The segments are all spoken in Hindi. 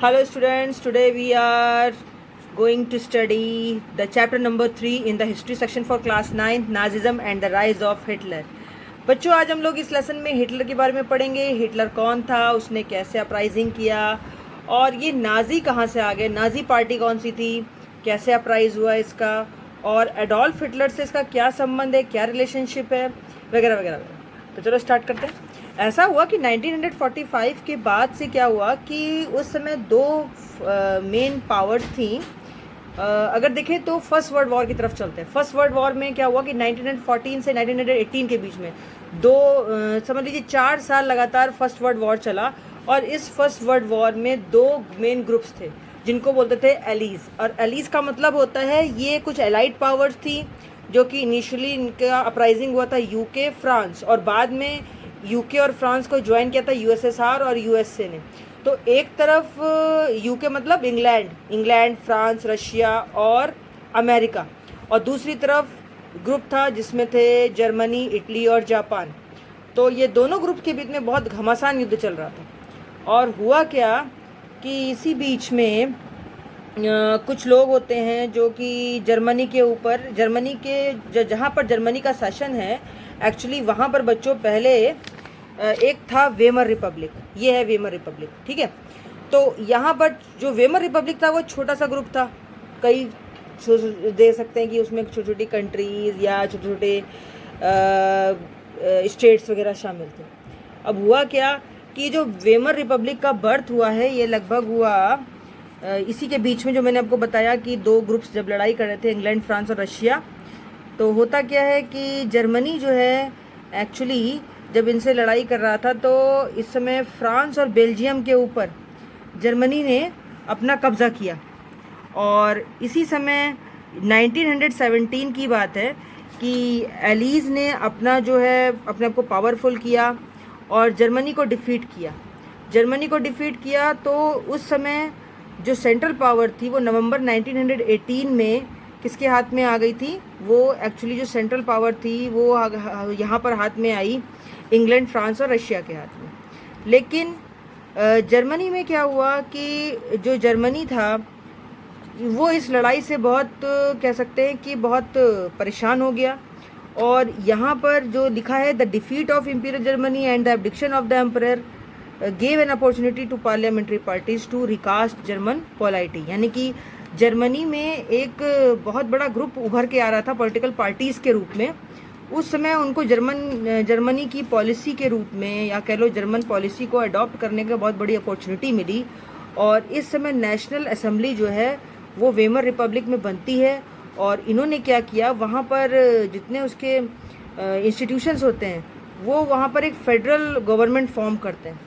Hello students, today we are going to study the chapter number 3 in the history section for class 9, Nazism and the rise of Hitler. बच्चों, आज हम लोग इस लेसन में हिटलर के बारे में पढ़ेंगे। हिटलर कौन था, उसने कैसे अपराइजिंग किया और ये नाजी कहाँ से आ गए, नाजी पार्टी कौन सी थी, कैसे अपराइज हुआ इसका, और एडोल्फ हिटलर से इसका क्या संबंध है, क्या रिलेशनशिप है, वगैरह वगैरह वगैरह। तो चलो स्टार्ट करते हैं। ऐसा हुआ कि 1945 के बाद से क्या हुआ कि उस समय दो मेन पावर्स थी। अगर देखें तो फर्स्ट वर्ल्ड वॉर की तरफ चलते हैं। फर्स्ट वर्ल्ड वॉर में क्या हुआ कि 1914 से 1918 के बीच में समझ लीजिए 4 साल लगातार फर्स्ट वर्ल्ड वॉर चला। और इस फर्स्ट वर्ल्ड वॉर में दो मेन ग्रुप्स थे जिनको बोलते थे एलीज। और एलीज का मतलब होता है ये कुछ एलाइड पावर्स थी जो कि इनिशियली इनका अपराइजिंग हुआ था यूके, फ्रांस, और बाद में यूके और फ्रांस को ज्वाइन किया था यूएसएसआर और यूएसए ने। तो एक तरफ यूके मतलब इंग्लैंड, फ्रांस, रशिया और अमेरिका, और दूसरी तरफ ग्रुप था जिसमें थे जर्मनी, इटली और जापान। तो ये दोनों ग्रुप के बीच में बहुत घमासान युद्ध चल रहा था। और हुआ क्या कि इसी बीच में कुछ लोग होते हैं जो कि जर्मनी के जहाँ पर जर्मनी का शासन है, एक्चुअली वहाँ पर बच्चों पहले एक था वेमर रिपब्लिक। ये है वेमर रिपब्लिक, ठीक है। तो यहाँ पर जो वेमर रिपब्लिक था वो छोटा सा ग्रुप था। कई दे सकते हैं कि उसमें छोटी छोटी कंट्रीज़ या छोटे छोटे स्टेट्स वगैरह शामिल थे। अब हुआ क्या कि जो वेमर रिपब्लिक का बर्थ हुआ है ये लगभग हुआ इसी के बीच में, जो मैंने आपको बताया कि दो ग्रुप्स जब लड़ाई कर रहे थे, इंग्लैंड, फ्रांस और रशिया। तो होता क्या है कि जर्मनी जो है एक्चुअली जब इनसे लड़ाई कर रहा था तो इस समय फ्रांस और बेल्जियम के ऊपर जर्मनी ने अपना कब्ज़ा किया। और इसी समय 1917 की बात है कि एलीज ने अपना जो है अपने आप को पावरफुल किया और जर्मनी को डिफ़ीट किया। तो उस समय जो सेंट्रल पावर थी वो नवंबर 1918 में किसके हाथ में आ गई थी? वो एक्चुअली जो सेंट्रल पावर थी वो यहाँ पर हाथ में आई इंग्लैंड, फ्रांस और रशिया के हाथ में। लेकिन जर्मनी में क्या हुआ कि जो जर्मनी था वो इस लड़ाई से बहुत कह सकते हैं कि बहुत परेशान हो गया। और यहाँ पर जो लिखा है, the defeat of imperial Germany and the abdication of the emperor gave an opportunity to parliamentary parties to recast German polity. यानी कि जर्मनी में एक बहुत बड़ा ग्रुप उभर के आ रहा था पॉलिटिकल पार्टीज़ के रूप में। उस समय उनको जर्मनी की पॉलिसी के रूप में, या कह लो जर्मन पॉलिसी को अडॉप्ट करने की बहुत बड़ी अपॉर्चुनिटी मिली। और इस समय नेशनल असेंबली जो है वो वेमर रिपब्लिक में बनती है। और इन्होंने क्या किया, वहाँ पर जितने उसके इंस्टीट्यूशंस होते हैं वो वहाँ पर एक फेडरल गवर्नमेंट फॉर्म करते हैं।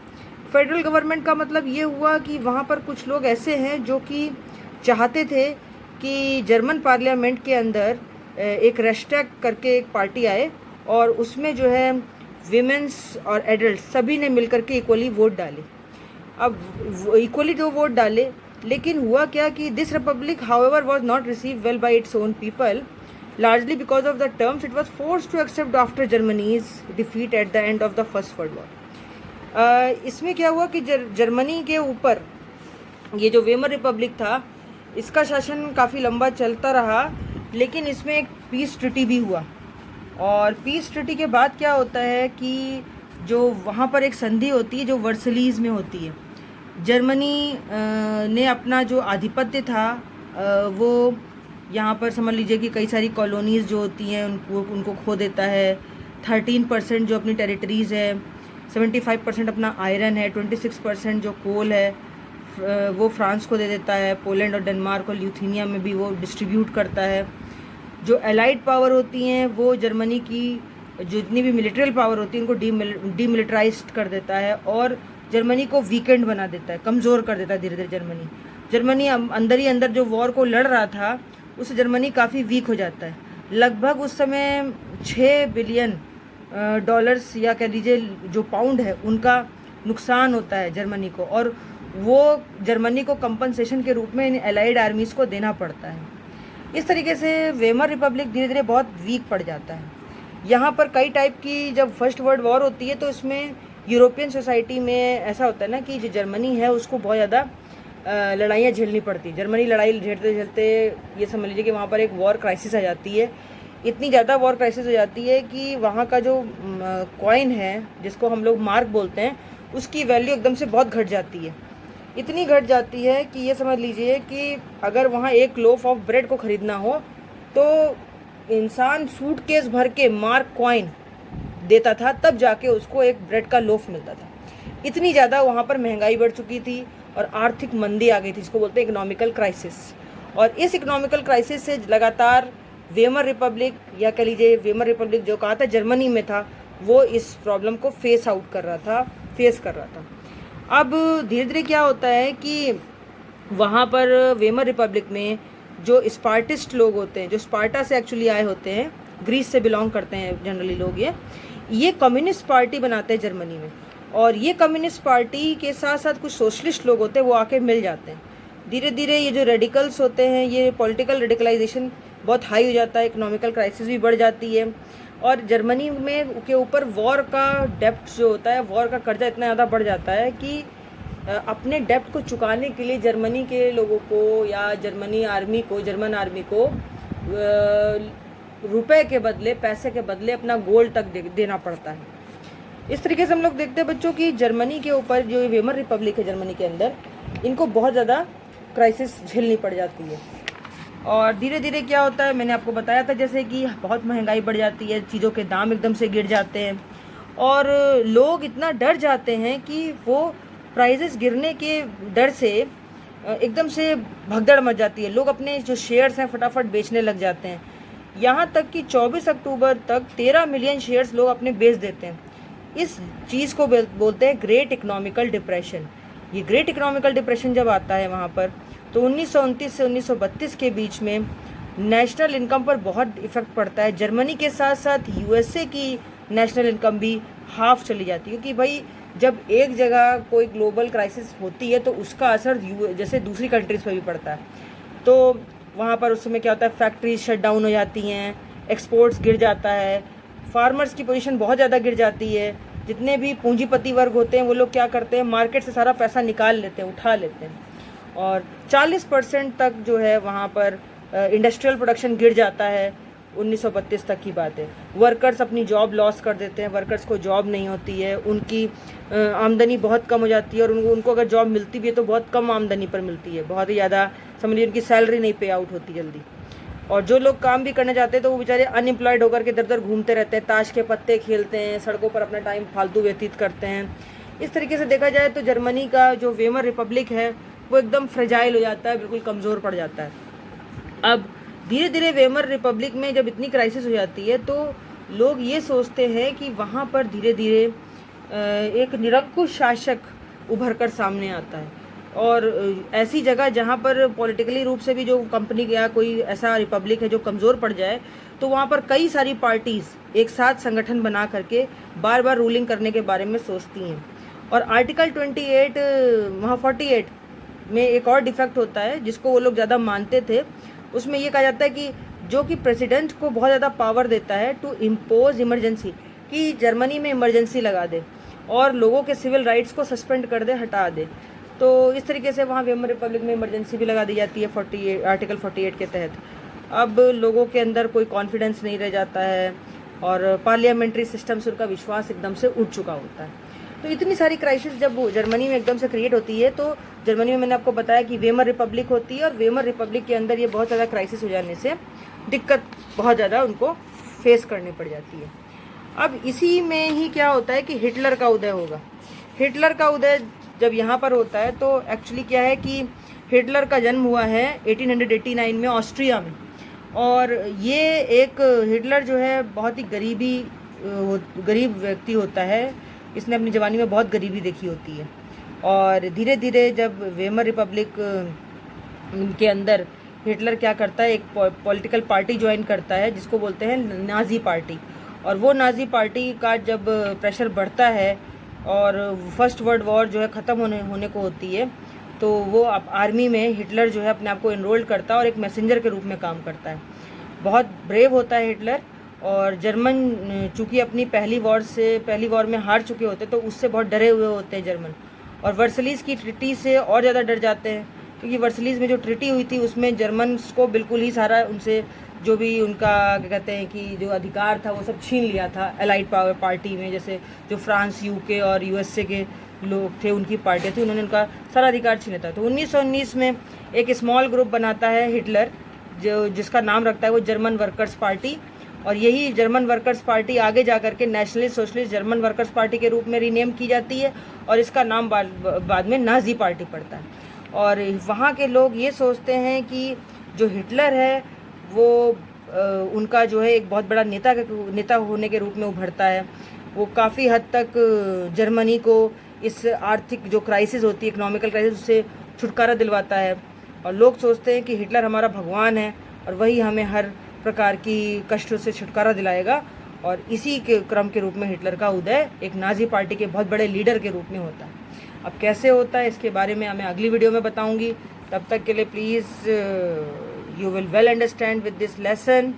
फेडरल गवर्नमेंट का मतलब ये हुआ कि वहाँ पर कुछ लोग ऐसे हैं जो कि चाहते थे कि जर्मन पार्लियामेंट के अंदर एक रेस्टैग करके एक पार्टी आए और उसमें जो है विमेंस और एडल्ट सभी ने मिलकर के इक्वली वोट डाले। अब इक्वली जो वोट डाले, लेकिन हुआ क्या कि this republic however was not received well by its own people, largely because of the terms it was forced to accept after Germany's defeat at the end of the first world war. इसमें क्या हुआ कि जर्मनी के ऊपर ये जो वेमर रिपब्लिक था इसका शासन काफ़ी लंबा चलता रहा, लेकिन इसमें एक पीस ट्रीटी भी हुआ। और पीस ट्रीटी के बाद क्या होता है कि जो वहाँ पर एक संधि होती है जो वर्सलीज में होती है। जर्मनी ने अपना जो आधिपत्य था वो यहाँ पर समझ लीजिए कि कई सारी कॉलोनीज़ जो होती हैं उनको खो देता है। 13% जो अपनी टेरिटरीज़ है, 75% अपना आयरन है, 26% जो कोल है वो फ्रांस को दे देता है। पोलैंड और डेनमार्क और ल्यूथीनिया में भी वो डिस्ट्रीब्यूट करता है। जो एलाइड पावर होती हैं वो जर्मनी की जितनी भी मिलिट्रियल पावर होती है उनको डीमिलिटराइज्ड कर देता है और जर्मनी को वीकेंड बना देता है, कमज़ोर कर देता है धीरे धीरे। जर्मनी अंदर ही अंदर जो वॉर को लड़ रहा था उससे जर्मनी काफ़ी वीक हो जाता है। लगभग उस समय $6 बिलियन या कह लीजिए जो पाउंड है उनका नुकसान होता है जर्मनी को, और वो जर्मनी को कंपनसेशन के रूप में इन एलाइड आर्मीज़ को देना पड़ता है। इस तरीके से वेमर रिपब्लिक धीरे धीरे बहुत वीक पड़ जाता है। यहाँ पर कई टाइप की जब फर्स्ट वर्ल्ड वॉर होती है तो इसमें यूरोपियन सोसाइटी में ऐसा होता है ना कि जो जर्मनी है उसको बहुत ज़्यादा लड़ाइयाँ झेलनी पड़ती। जर्मनी लड़ाई झेलते झेलते ये समझ लीजिए कि वहाँ पर एक वॉर क्राइसिस आ जाती है। इतनी ज़्यादा वॉर क्राइसिस हो जाती है कि वहाँ का जो कॉइन है, जिसको हम लोग मार्क बोलते हैं, उसकी वैल्यू एकदम से बहुत घट जाती है। इतनी घट जाती है कि ये समझ लीजिए कि अगर वहाँ एक लोफ ऑफ ब्रेड को ख़रीदना हो तो इंसान सूटकेस भर के मार्क कॉइन देता था, तब जाके उसको एक ब्रेड का लोफ मिलता था। इतनी ज़्यादा वहाँ पर महंगाई बढ़ चुकी थी और आर्थिक मंदी आ गई थी, जिसको बोलते हैं इकोनॉमिकल क्राइसिस। और इस इकोनॉमिकल क्राइसिस से लगातार वेमर रिपब्लिक, या कह लीजिए वेमर रिपब्लिक जो कहा था जर्मनी में था, वो इस प्रॉब्लम को फेस कर रहा था। अब धीरे धीरे क्या होता है कि वहाँ पर वेमर रिपब्लिक में जो स्पार्टिस्ट लोग होते हैं, जो स्पार्टा से एक्चुअली आए होते हैं, ग्रीस से बिलोंग करते हैं जनरली लोग, ये कम्युनिस्ट पार्टी बनाते हैं जर्मनी में। और ये कम्युनिस्ट पार्टी के साथ साथ कुछ सोशलिस्ट लोग होते हैं, वो आके मिल जाते हैं। धीरे धीरे ये जो रेडिकल्स होते हैं, ये पॉलिटिकल रेडिकलाइजेशन बहुत हाई हो जाता है, इकोनॉमिकल क्राइसिस भी बढ़ जाती है। और जर्मनी में के ऊपर वॉर का डेप्ट जो होता है, वॉर का कर्जा इतना ज़्यादा बढ़ जाता है कि अपने डेप्ट को चुकाने के लिए जर्मनी के लोगों को या जर्मन आर्मी को रुपए के बदले, पैसे के बदले अपना गोल्ड तक देना पड़ता है। इस तरीके से हम लोग देखते हैं बच्चों की जर्मनी के ऊपर जो वेमर रिपब्लिक है जर्मनी के अंदर, इनको बहुत ज़्यादा क्राइसिस झेलनी पड़ जाती है। और धीरे धीरे क्या होता है, मैंने आपको बताया था जैसे कि बहुत महंगाई बढ़ जाती है, चीज़ों के दाम एकदम से गिर जाते हैं और लोग इतना डर जाते हैं कि वो प्राइजेस गिरने के डर से एकदम से भगदड़ मच जाती है। लोग अपने जो शेयर्स हैं फटाफट बेचने लग जाते हैं। यहाँ तक कि 24 अक्टूबर तक 13 मिलियन शेयर्स लोग अपने बेच देते हैं। इस चीज़ को बोलते हैं ग्रेट इकोनॉमिकल डिप्रेशन। ये ग्रेट इकोनॉमिकल डिप्रेशन जब आता है वहाँ पर, तो 1929 से 1932 के बीच में नेशनल इनकम पर बहुत इफ़ेक्ट पड़ता है। जर्मनी के साथ साथ यूएसए की नेशनल इनकम भी हाफ चली जाती है, क्योंकि भाई जब एक जगह कोई ग्लोबल क्राइसिस होती है तो उसका असर जैसे दूसरी कंट्रीज़ पर भी पड़ता है। तो वहाँ पर उस समय क्या होता है, फैक्ट्रीज शट डाउन हो जाती हैं, एक्सपोर्ट्स गिर जाता है, फार्मर्स की पोजीशन बहुत ज़्यादा गिर जाती है। जितने भी पूंजीपति वर्ग होते हैं वो लोग क्या करते हैं, मार्केट से सारा पैसा निकाल लेते हैं, उठा लेते हैं। और 40% तक जो है वहाँ पर इंडस्ट्रियल प्रोडक्शन गिर जाता है। 1932 तक की बात है। वर्कर्स अपनी जॉब लॉस कर देते हैं, वर्कर्स को जॉब नहीं होती है, उनकी आमदनी बहुत कम हो जाती है और उनको अगर जॉब मिलती भी है तो बहुत कम आमदनी पर मिलती है, बहुत ही ज़्यादा समझिए उनकी सैलरी नहीं पे आउट होती जल्दी। और जो लोग काम भी करने जाते हैं तो वो बेचारे अनएम्प्लॉयड होकर के इधर उधर घूमते रहते हैं, ताश के पत्ते खेलते हैं, सड़कों पर अपना टाइम फालतू व्यतीत करते हैं। इस तरीके से देखा जाए तो जर्मनी का जो वेमर रिपब्लिक है वो एकदम फ्रेजाइल हो जाता है, बिल्कुल कमज़ोर पड़ जाता है। अब धीरे धीरे वेमर रिपब्लिक में जब इतनी क्राइसिस हो जाती है तो लोग ये सोचते हैं कि वहाँ पर धीरे धीरे एक निरंकुश शासक उभर कर सामने आता है। और ऐसी जगह जहाँ पर पॉलिटिकली रूप से भी जो कंपनी या कोई ऐसा रिपब्लिक है जो कमज़ोर पड़ जाए, तो वहाँ पर कई सारी पार्टीज़ एक साथ संगठन बना करके बार बार रूलिंग करने के बारे में सोचती हैं। और आर्टिकल 28 वहाँ 48 में एक और डिफेक्ट होता है जिसको वो लोग ज़्यादा मानते थे। उसमें ये कहा जाता है कि जो कि प्रेसिडेंट को बहुत ज़्यादा पावर देता है टू इम्पोज इमरजेंसी, कि जर्मनी में इमरजेंसी लगा दे और लोगों के सिविल राइट्स को सस्पेंड कर दे, हटा दे। तो इस तरीके से वहाँ वेमर रिपब्लिक में इमरजेंसी भी लगा दी जाती है आर्टिकल 48 के तहत। अब लोगों के अंदर कोई कॉन्फिडेंस नहीं रह जाता है और पार्लियामेंट्री सिस्टम से उनका विश्वास एकदम से उठ चुका होता है। तो इतनी सारी क्राइसिस जब जर्मनी में एकदम से क्रिएट होती है, तो जर्मनी में मैंने आपको बताया कि वेमर रिपब्लिक होती है और वेमर रिपब्लिक के अंदर ये बहुत ज़्यादा क्राइसिस हो जाने से दिक्कत बहुत ज़्यादा उनको फेस करनी पड़ जाती है। अब इसी में ही क्या होता है कि हिटलर का उदय होगा। हिटलर का उदय जब यहाँ पर होता है तो एक्चुअली क्या है कि हिटलर का जन्म हुआ है 1889 में ऑस्ट्रिया में। और ये एक हिटलर जो है बहुत ही गरीब व्यक्ति होता है, इसने अपनी जवानी में बहुत गरीबी देखी होती है। और धीरे धीरे जब वेमर रिपब्लिक के अंदर हिटलर क्या करता है, एक पॉलिटिकल पार्टी ज्वाइन करता है जिसको बोलते हैं नाजी पार्टी। और वो नाजी पार्टी का जब प्रेशर बढ़ता है और फर्स्ट वर्ल्ड वॉर जो है ख़त्म होने को होती है, तो वो आर्मी में हिटलर जो है अपने आप को एनरोल्ड करता है और एक मैसेंजर के रूप में काम करता है। बहुत ब्रेव होता है हिटलर। और जर्मन चूँकि अपनी पहली वॉर में हार चुके होते तो उससे बहुत डरे हुए होते हैं जर्मन। और वर्सलीज़ की ट्रिटी से और ज़्यादा डर जाते हैं, क्योंकि वर्सलीज़ में जो ट्रिटी हुई थी उसमें जर्मन्स को बिल्कुल ही सारा उनसे जो भी उनका क्या कहते हैं कि जो अधिकार था वो सब छीन लिया था एलाइड पावर पार्टी में। जैसे जो फ्रांस, यूके और यूएसए के लोग थे, उनकी पार्टियाँ थी, उन्होंने उनका सारा अधिकार छीना था। तो 1919 में एक स्मॉल ग्रुप बनाता है हिटलर, जो जिसका नाम रखता है वो जर्मन वर्कर्स पार्टी। और यही जर्मन वर्कर्स पार्टी आगे जा करके nationalist socialist German workers party के रूप में रीनेम की जाती है, और इसका नाम बाद में नाजी पार्टी पड़ता है। और वहाँ के लोग ये सोचते हैं कि जो हिटलर है वो उनका जो है एक बहुत बड़ा नेता होने के रूप में उभरता है। वो काफ़ी हद तक जर्मनी को इस आर्थिक जो क्राइसिस होती है, इकोनॉमिकल क्राइसिस, उससे छुटकारा दिलवाता है। और लोग सोचते हैं कि हिटलर हमारा भगवान है और वही हमें हर प्रकार की कष्टों से छुटकारा दिलाएगा। और इसी के क्रम के रूप में हिटलर का उदय एक नाजी पार्टी के बहुत बड़े लीडर के रूप में होता है। अब कैसे होता है इसके बारे में मैं अगली वीडियो में बताऊंगी। तब तक के लिए please you will well understand with this lesson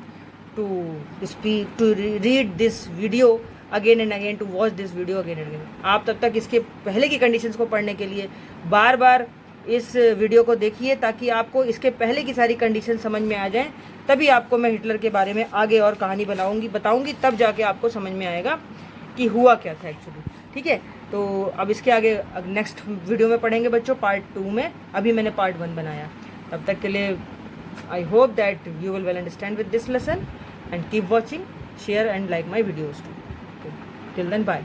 to speak to read this video again and again, to watch this video again and again. आप तब तक इसके पहले की कंडीशंस को पढ़ने के लिए बार बार इस वीडियो को देखिए, ताकि आपको इसके पहले की सारी कंडीशन समझ में आ जाएं। तभी आपको मैं हिटलर के बारे में आगे और कहानी बताऊंगी, तब जाके आपको समझ में आएगा कि हुआ क्या था एक्चुअली। ठीक है, तो अब इसके आगे नेक्स्ट वीडियो में पढ़ेंगे बच्चों, पार्ट 2 में। अभी मैंने पार्ट 1 बनाया। तब तक के लिए I hope that you will well understand with this lesson, and keep watching, share and like my videos too. Till then, bye.